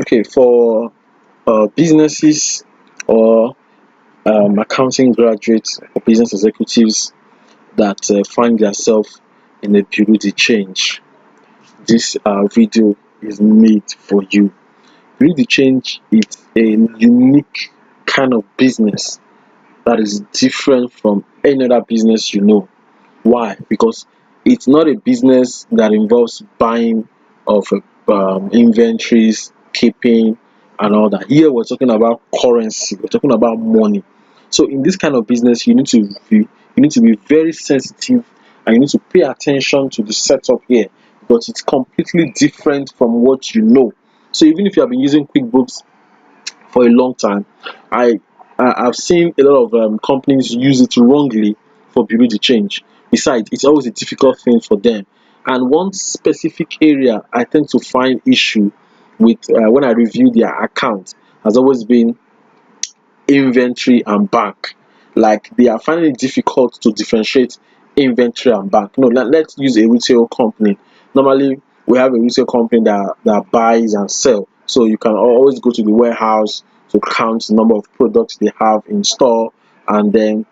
Okay, for businesses or accounting graduates or business executives that find themselves in a bureau de change, this video is made for you. Bureau de change is a unique kind of business that is different from any other business you know. Why? Because it's not a business that involves buying of inventories, keeping, and all that. Here we're talking about currency. We're talking about money. So in this kind of business, you need to be very sensitive, and you need to pay attention to the setup here because it's completely different from what you know. So even if you have been using QuickBooks for a long time, I I've seen a lot of companies use it wrongly for bureau de change. Besides, it's always a difficult thing for them. And one specific area I tend to find issue with when I review their account has always been inventory and bank. Like they are finding it difficult to differentiate inventory and bank. No, let's use a retail company. Normally, we have a retail company that buys and sell. So you can always go to the warehouse to count the number of products they have in store and then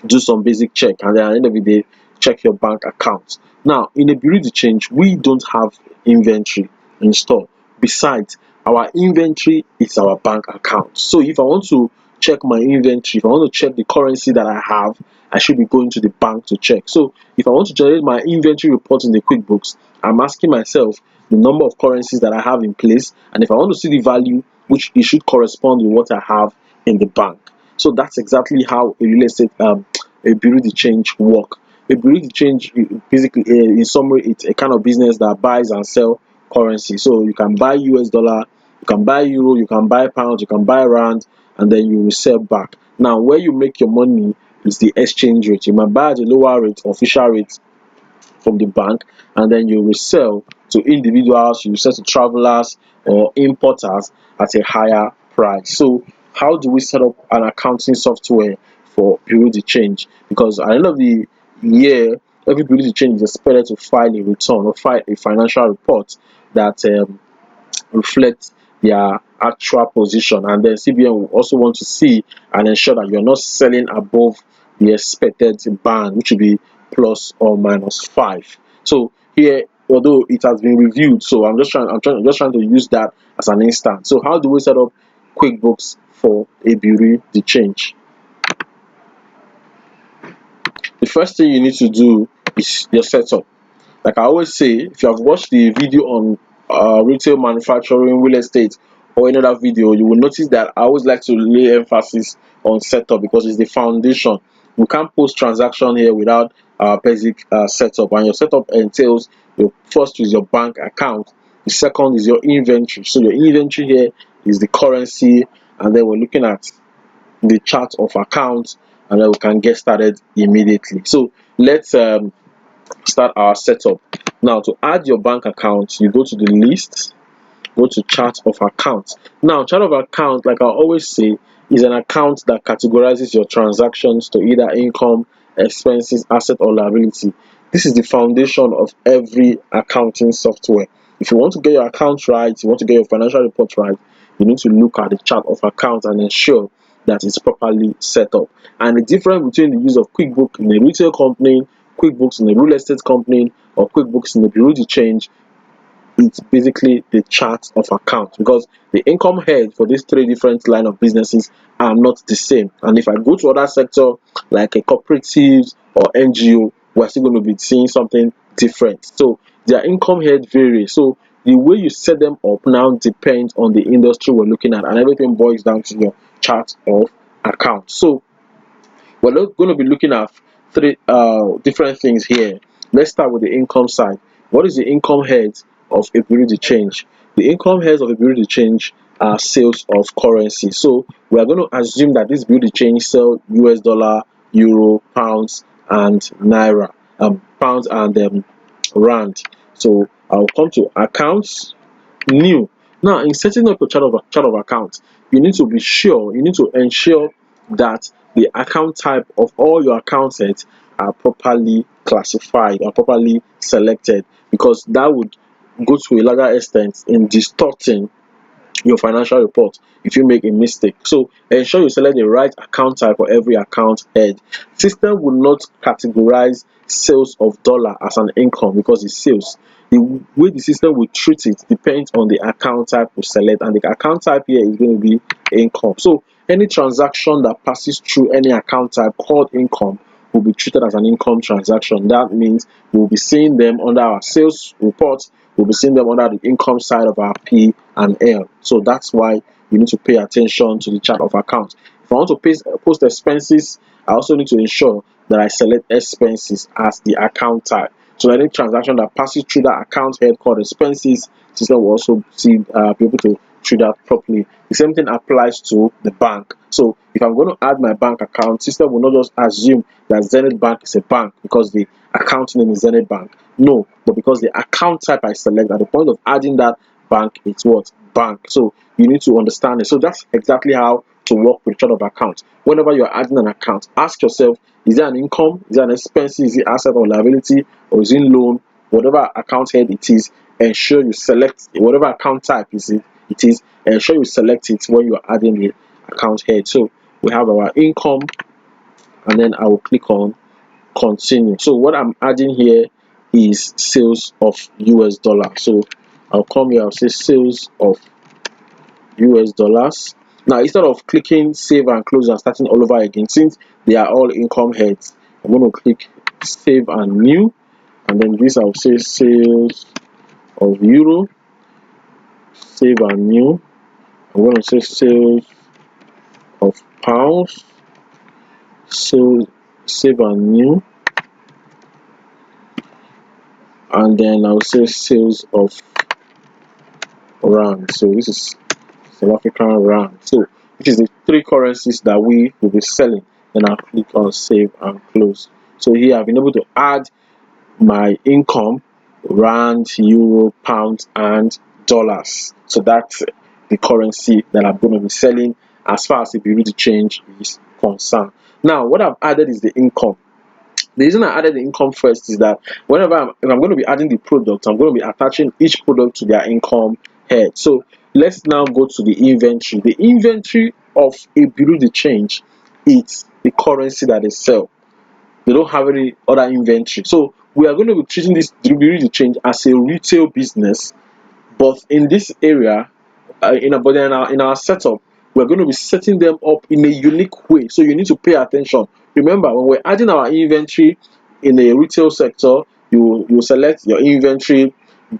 do some basic check, and then at the end of the day check your bank account. Now in a bureau de change, we don't have inventory in store. Besides, our inventory is our bank account. So if I want to check my inventory, if I want to check the currency that I have, I should be going to the bank to check. So if I want to generate my inventory report in the QuickBooks, I'm asking myself the number of currencies that I have in place, and if I want to see the value, which it should correspond with what I have in the bank. So that's exactly how a real estate a bureau de change work. A bureau de change basically, in summary, it's a kind of business that buys and sell currency. So you can buy US dollar, you can buy euro, you can buy pounds, you can buy rand, and then you will sell back. Now where you make your money is the exchange rate. You might buy at a lower rate, official rate from the bank, and then you resell to individuals, you sell to travelers or importers at a higher price. So how do we set up an accounting software for bureau de change? Because at the end of the year, every bureau de change is expected to file a return or file a financial report that reflect their actual position, and then CBN will also want to see and ensure that you're not selling above the expected band, which will be plus or minus 5. So here, although it has been reviewed, so I'm just trying to use that as an instance. So how do we set up QuickBooks for a bureau de change? The first thing you need to do is your setup. Like I always say, if you have watched the video on retail manufacturing, real estate, or any other video, you will notice that I always like to lay emphasis on setup because it's the foundation. You can't post transaction here without basic setup, and your setup entails your first is your bank account, the second is your inventory. So your inventory here is the currency, and then we're looking at the chart of accounts, and then we can get started immediately. So let's start our setup. Now to add your bank account, you go to the list, go to chart of accounts. Now chart of account, like I always say, is an account that categorizes your transactions to either income, expenses, asset, or liability. This is the foundation of every accounting software. If you want to get your account right, you want to get your financial report right, you need to look at the chart of accounts and ensure that it's properly set up. And the difference between the use of QuickBooks in a retail company, QuickBooks in a real estate company, or QuickBooks in a bureau de change, it's basically the chart of accounts, because the income head for these three different line of businesses are not the same. And if I go to other sector like a cooperatives or NGO, we're still going to be seeing something different. So their income head varies. So the way you set them up now depends on the industry we're looking at, and everything boils down to your chart of accounts. So we're going to be looking at three different things here. Let's start with the income side. What is the income head of a bureau de change? The income heads of a bureau de change are sales of currency. So we are going to assume that this bureau de change sell US dollar, euro, pounds, and naira, pounds and rand. So I'll come to accounts, new. Now in setting up a chart of account, you need to ensure that the account type of all your account sets are properly classified or properly selected, because that would go to a larger extent in distorting your financial report if you make a mistake. So ensure you select the right account type for every account head. System will not categorize sales of dollar as an income because it's sales. The way the system will treat it depends on the account type we select, and the account type here is going to be income. So any transaction that passes through any account type called income will be treated as an income transaction. That means we'll be seeing them under our sales report, we'll be seeing them under the income side of our P and L. So that's why you need to pay attention to the chart of accounts. If I want to post expenses, I also need to ensure that I select expenses as the account type. So any transaction that passes through that account head called expenses, system will also be able to treat that properly. The same thing applies to the bank. So if I'm going to add my bank account, system will not just assume that Zenith Bank is a bank because the account name is Zenith Bank. No, but because the account type I select at the point of adding that bank, it's what? Bank. So you need to understand it. So that's exactly how to work with chart of account. Whenever you're adding an account, ask yourself, is it an income, is it an expense, is it asset or liability, or is it loan? Whatever account head it is, ensure you select whatever account type it is, ensure you select it when you're adding the account head. So we have our income, and then I will click on continue. So what I'm adding here is sales of US dollar. So I'll come here, I'll say sales of US dollars. Now instead of clicking save and close and starting all over again, since they are all income heads, I'm going to click save and new, and then this I'll say sales of euro, save and new. I'm going to say sales of pounds, so save and new, and then I'll say sales of rand. So this is South African rand. So which is the three currencies that we will be selling. Then I'll click on save and close. So here I've been able to add my income, rand, euro, pounds, and dollars. So that's the currency that I'm going to be selling as far as the bureau de change is concerned. Now what I've added is the income. The reason I added the income first is that if I'm going to be adding the product, I'm going to be attaching each product to their income head. So let's now go to the inventory. The inventory of a bureau de change is the currency that they sell. They don't have any other inventory. So we are going to be treating this bureau de change as a retail business, but in this area, in our setup, we're going to be setting them up in a unique way. So you need to pay attention. Remember, when we're adding our inventory in a retail sector, you select your inventory.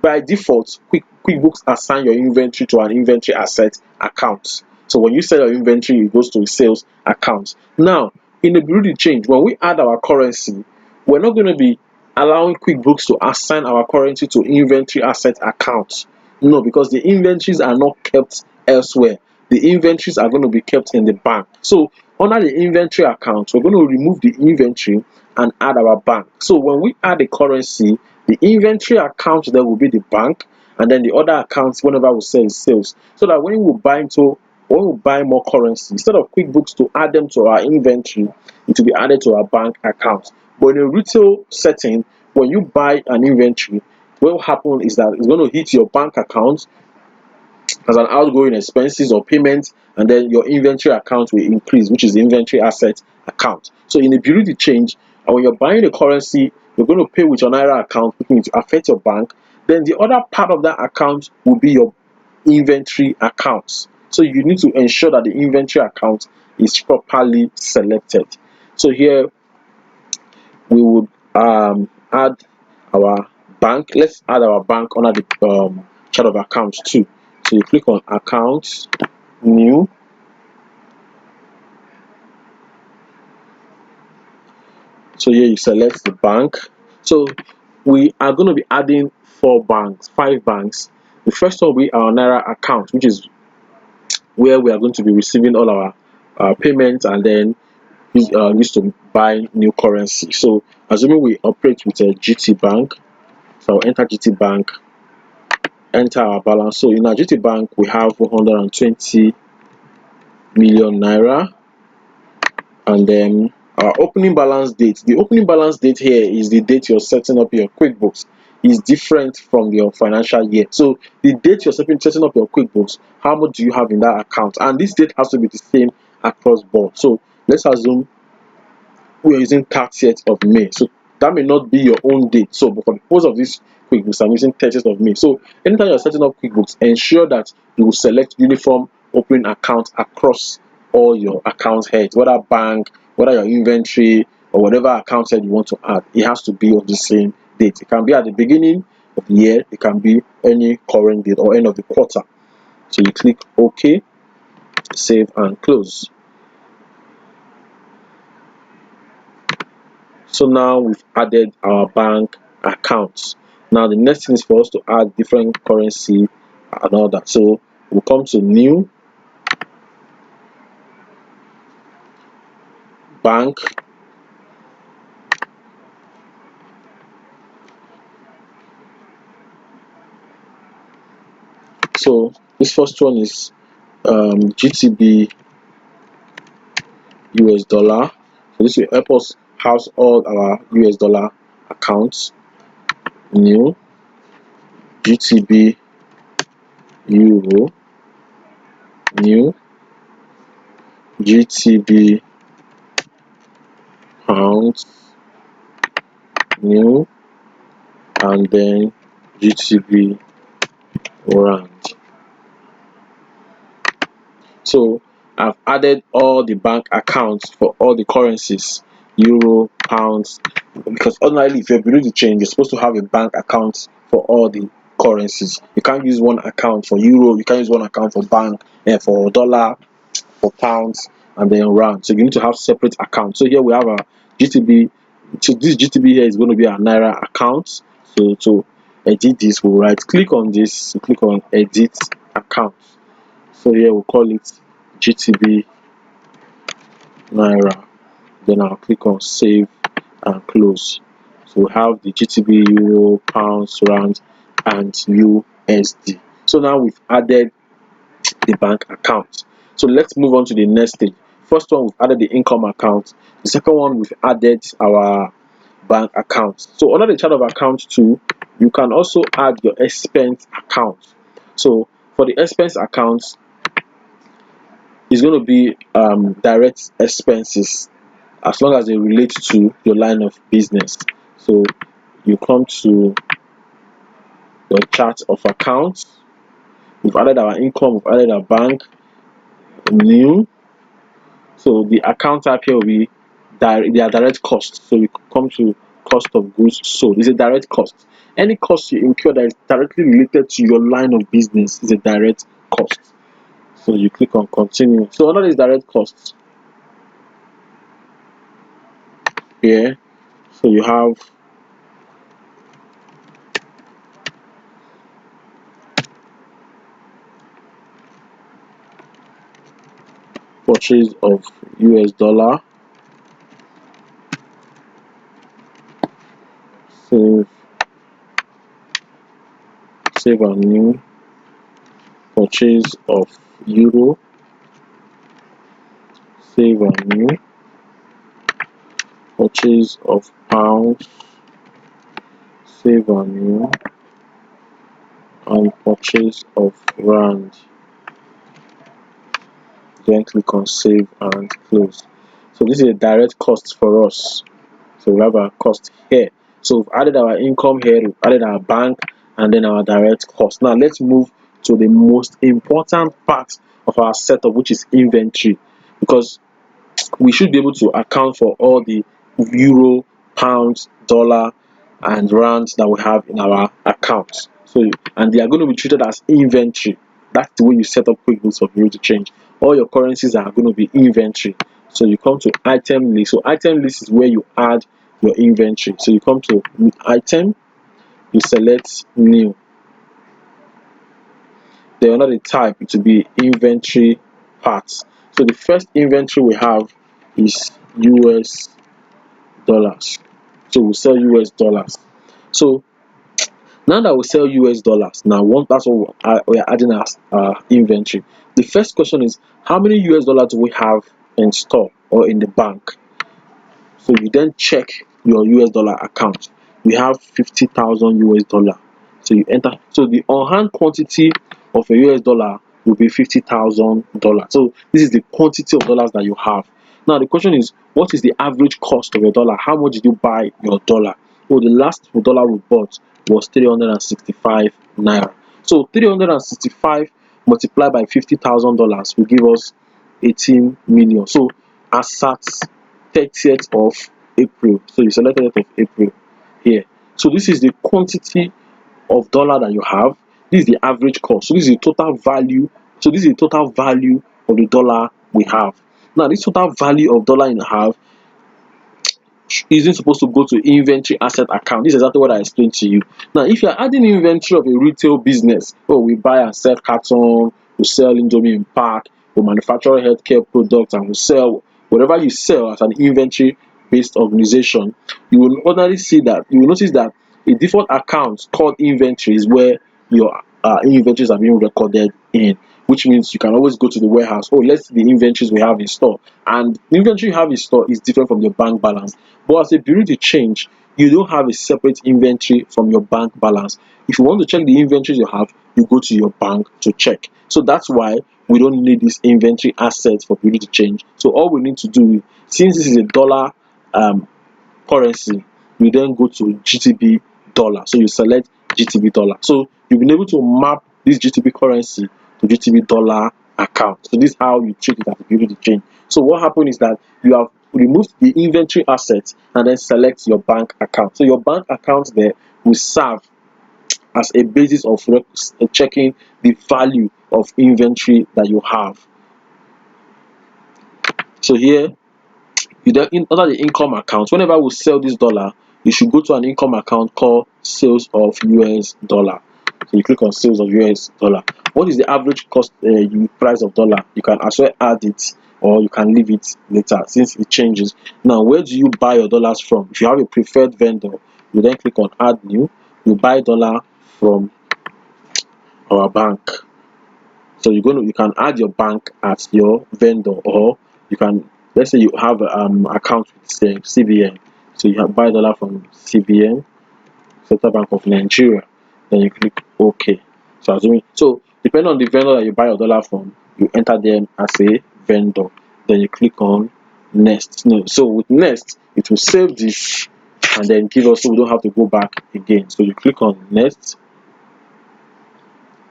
By default, QuickBooks assign your inventory to an inventory asset account. So when you sell your inventory, it goes to a sales account. Now, in the bureau de change, when we add our currency, we're not going to be allowing QuickBooks to assign our currency to inventory asset account. No, because the inventories are not kept elsewhere. The inventories are going to be kept in the bank. So under the inventory account, we're going to remove the inventory and add our bank. So when we add a currency, the inventory account there will be the bank, and then the other accounts whenever we sell is sales. So that when we buy more currency, instead of QuickBooks to add them to our inventory, it will be added to our bank account. But in a retail setting, when you buy an inventory, what will happen is that it's going to hit your bank account as an outgoing expenses or payment, and then your inventory account will increase, which is the inventory asset account. So in the bureau de change, and when you're buying a currency, you're going to pay with your Naira account, which means to affect your bank. Then the other part of that account will be your inventory accounts. So you need to ensure that the inventory account is properly selected. So here we would add our bank. Let's add our bank under the chart of accounts too. So you click on accounts, new, so here you select the bank. So we are going to be adding 5 banks. The first one will be our Naira account, which is where we are going to be receiving all our payments, and then used to buy new currency. So assuming we operate with a GT bank, so I'll enter GT bank, enter our balance. So in our GT bank we have 120 million naira, and then our opening balance date. The opening balance date here is the date you're setting up your QuickBooks. is different from your financial year. So the date you're setting up your QuickBooks, how much do you have in that account? And this date has to be the same across board. So let's assume we are using 30th of May. So that may not be your own date. So, but for the purpose of this QuickBooks, I'm using 30th of May. So anytime you're setting up QuickBooks, ensure that you will select uniform opening account across all your account heads, whether bank, whether your inventory, or whatever account head you want to add. It has to be on the same date. It can be at the beginning of the year, it can be any current date or end of the quarter. So you click OK, save and close. So now we've added our bank accounts. Now the next thing is for us to add different currency and all that. So we'll come to new bank. So this first one is GTB US dollar. So this will help us house all our US dollar accounts. New GTB euro, new GTB pounds, new, and then GTB rand. So I've added all the bank accounts for all the currencies, euro, pounds, because ordinarily if you're below the change, you're supposed to have a bank account for all the currencies. You can't use one account for euro, you can't use one account for bank, for dollar, for pounds, and then rand. So you need to have separate accounts. So here we have a GTB. So this GTB here is going to be our Naira account. So to edit this, we'll right click on this, click on edit account. So here we'll call it GTB Naira. Then I'll click on save and close. So we have the GTB euro, pounds, rand, and USD. So now we've added the bank account. So let's move on to the next stage. First one, we've added the income account. The second one, we've added our bank account. So under the chart of account 2, you can also add your expense account. So for the expense account, it's going to be direct expenses as long as they relate to your line of business. So you come to your chart of accounts. We've added our income, we've added our bank, new. So the account type here will be their direct costs. So we come to cost of goods sold. It's a direct cost. Any cost you incur that is directly related to your line of business is a direct cost. So you click on continue. So under this direct costs here, so you have purchase of US dollar, save, save and new, purchase of euro, save and new, purchase of pounds, save and new, and purchase of rand. Then click on save and close. So this is a direct cost for us. So we have our cost here. So we've added our income here, we've added our bank, and then our direct cost. Now let's move to the most important part of our setup, which is inventory, because we should be able to account for all the euro, pounds, dollar, and rands that we have in our accounts. So, and they are going to be treated as inventory. That's the way you set up QuickBooks for Bureau to Change. All your currencies are going to be inventory. So you come to item list. So item list is where you add your inventory. So you come to item, you select new. Then under the type, it will be inventory parts. So the first inventory we have is US dollars. So we sell US dollars. So now that we sell US dollars, now that's what we are adding as inventory. The first question is, how many US dollars do we have in store or in the bank? So you then check your US dollar account. we have 50,000 US dollar. So you enter. So the on hand quantity of a US dollar will be $50,000. So this is the quantity of dollars that you have. Now the question is, what is the average cost of your dollar? How much did you buy your dollar? Oh, the last dollar we bought was 365 naira. So 365 multiplied by $50,000 will give us 18 million. So as at 30th of April, so you select 30th of April here. So this is the quantity of dollar that you have. This is the average cost. So this is the total value. So this is the total value of the dollar we have. Now this total value of dollar you have isn't supposed to go to inventory asset account. This is exactly what I explained to you. Now, if you're adding inventory of a retail business, oh, we buy and sell carton, we sell Indomie in pack, we manufacture healthcare products, and we sell whatever you sell as an inventory based organization, you will ordinarily see that you will notice that a default account called inventory is where your inventories are being recorded in, which means you can always go to the warehouse. Oh, let's see the inventories we have in store. And the inventory you have in store is different from your bank balance. But as a bureau de change, you don't have a separate inventory from your bank balance. If you want to check the inventories you have, you go to your bank to check. So that's why we don't need this inventory asset for bureau de change. So all we need to do, since this is a dollar currency, we then go to GTB dollar. So you select GTB dollar. So you've been able to map this GTB currency to GTB dollar account. So this is how you treat it as a bureau de change. So what happened is that you have removed the inventory asset and then select your bank account. So your bank account there will serve as a basis of checking the value of inventory that you have. So here you then under the income account, whenever we sell this dollar, you should go to an income account called sales of US dollar. So you click on sales of US dollar. What is the average cost price of dollar? You can as well add it or you can leave it later since it changes. Now, where do you buy your dollars from? If you have a preferred vendor, you then click on add new. You buy dollar from our bank. So you can add your bank as your vendor, or you can, let's say you have account with CBN. So you have buy dollar from CBN, Central Bank of Nigeria. Then you click OK. So assuming, so depending on the vendor that you buy your dollar from, you enter them as a vendor. Then you click on next. No, so with next, it will save this and then give us, so we don't have to go back again. So you click on next.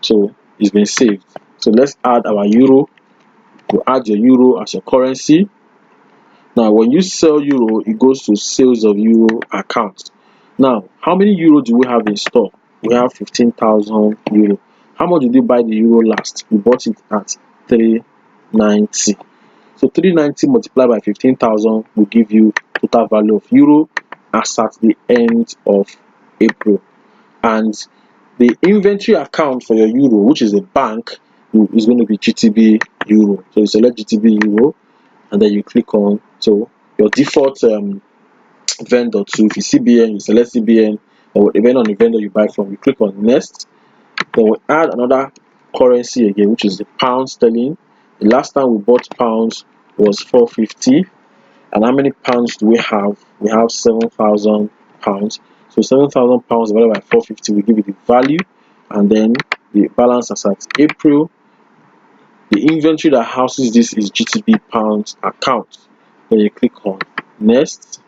So it's been saved. So let's add our euro. You add your euro as your currency. Now when you sell euro, it goes to sales of euro account. Now how many euro do we have in store? We have 15,000 euro. How much did you buy the euro last? We bought it at 390. So 390 multiplied by 15,000 will give you total value of euro as at the end of April. And the inventory account for your euro, which is a bank, is going to be GTB euro. So you select GTB euro and then you click on, so your default vendor too. If it's CBN, you select CBN, or depending on the vendor you buy from, you click on next. Then we add another currency again, which is the pound sterling. The last time we bought pounds was 450. And how many pounds do we have? We have 7,000 pounds. So 7,000 pounds divided by 450 will give you the value, and then the balance as at April. The inventory that houses this is GTB pounds account. Then you click on next.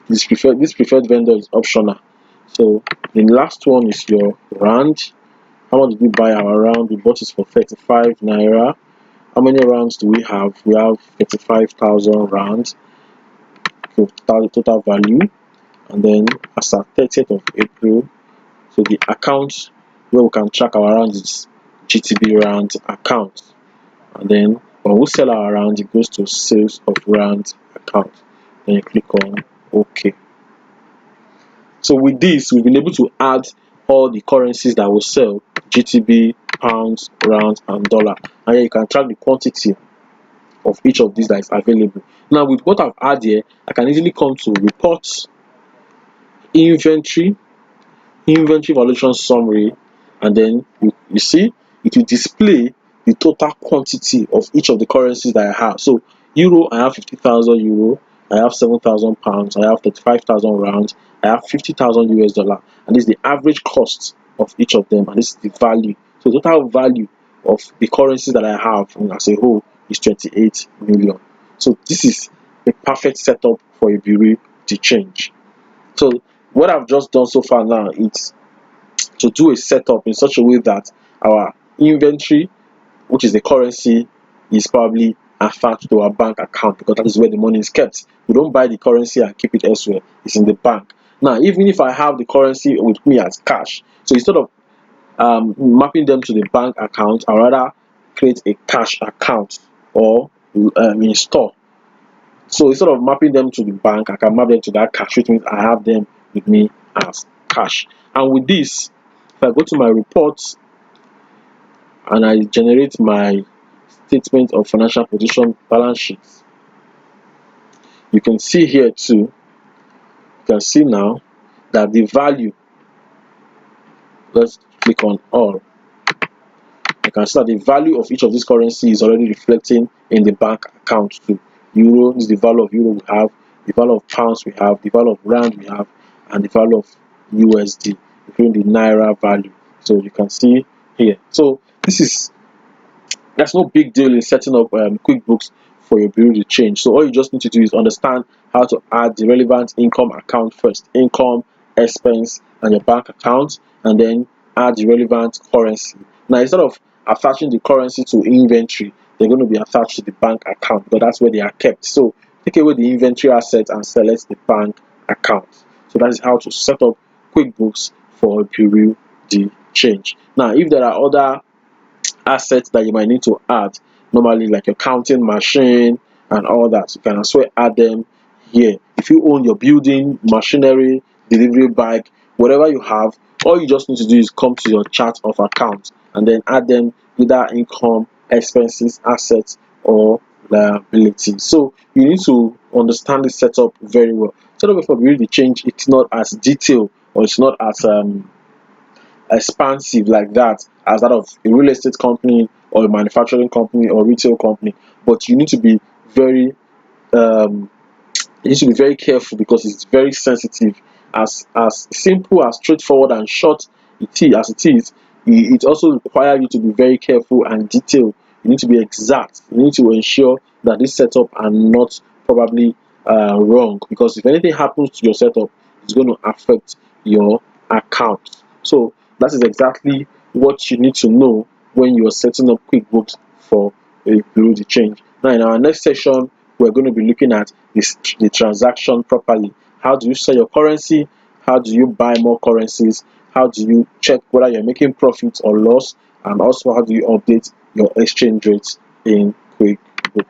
This preferred vendor is optional. So the last one is your rand. How much did we buy our rand? We bought it for 35 naira. How many rounds do we have? We have 35,000 rounds. Total value. And then as at 30th of April, so the account where we can track our rounds is GTB round account. And then when we sell our rounds, it goes to sales of round account. Then you click on OK. So with this, we've been able to add all the currencies that we sell: GTB, pounds, rounds, and dollar. And then you can track the quantity of each of these that is available. Now with what I've added here, I can easily come to reports, inventory valuation summary, and then you see it will display the total quantity of each of the currencies that I have. So euro, I have 50,000 euro. I have £7,000, I have 35,000 rounds, I have 50,000 US dollar, and this is the average cost of each of them, and this is the value. So the total value of the currencies that I have as a whole is 28 million. So this is a perfect setup for a bureau de change. So what I've just done so far now is to do a setup in such a way that our inventory, which is the currency, is probably attached to our bank account, because that is where the money is kept. We don't buy the currency and keep it elsewhere, it's in the bank. Now, even if I have the currency with me as cash, so instead of mapping them to the bank account, I rather create a cash account or in store. So instead of mapping them to the bank, I can map them to that cash, which means I have them with me as cash. And with this, if I go to my reports and I generate my statement of financial position balance sheet, you can see here too, you can see now that the value, let's click on all, you can see that the value of each of these currencies is already reflecting in the bank account too. Euro is the value of euro we have, the value of pounds we have, the value of rand we have, and the value of USD, including the naira value. So you can see here. So this is, there's no big deal in setting up QuickBooks for your bureau de change. So all you just need to do is understand how to add the relevant income account first, income, expense, and your bank account, and then add the relevant currency. Now, instead of attaching the currency to inventory, they're going to be attached to the bank account, because that's where they are kept. So take away the inventory asset and select the bank account. So that is how to set up QuickBooks for a bureau de change. Now, if there are other assets that you might need to add, normally like your counting machine and all that, you can as well add them here. If you own your building, machinery, delivery bike, whatever you have, all you just need to do is come to your chart of accounts and then add them, either income, expenses, assets, or liability. So you need to understand the setup very well. Setup for bureau de change, it's not as detailed, or it's not as expansive like that as that of a real estate company or a manufacturing company or retail company, but you need to be very um you need to be very careful, because it's very sensitive. As simple, as straightforward and short it is, it also requires you to be very careful and detailed. You need to be exact. You need to ensure that this setup are not probably wrong, because if anything happens to your setup, it's going to affect your account. So that is exactly what you need to know when you are setting up QuickBooks for a bureau de change. Now, in our next session, we're going to be looking at the transaction properly. How do you sell your currency? How do you buy more currencies? How do you check whether you're making profit or loss? And also, how do you update your exchange rates in QuickBooks?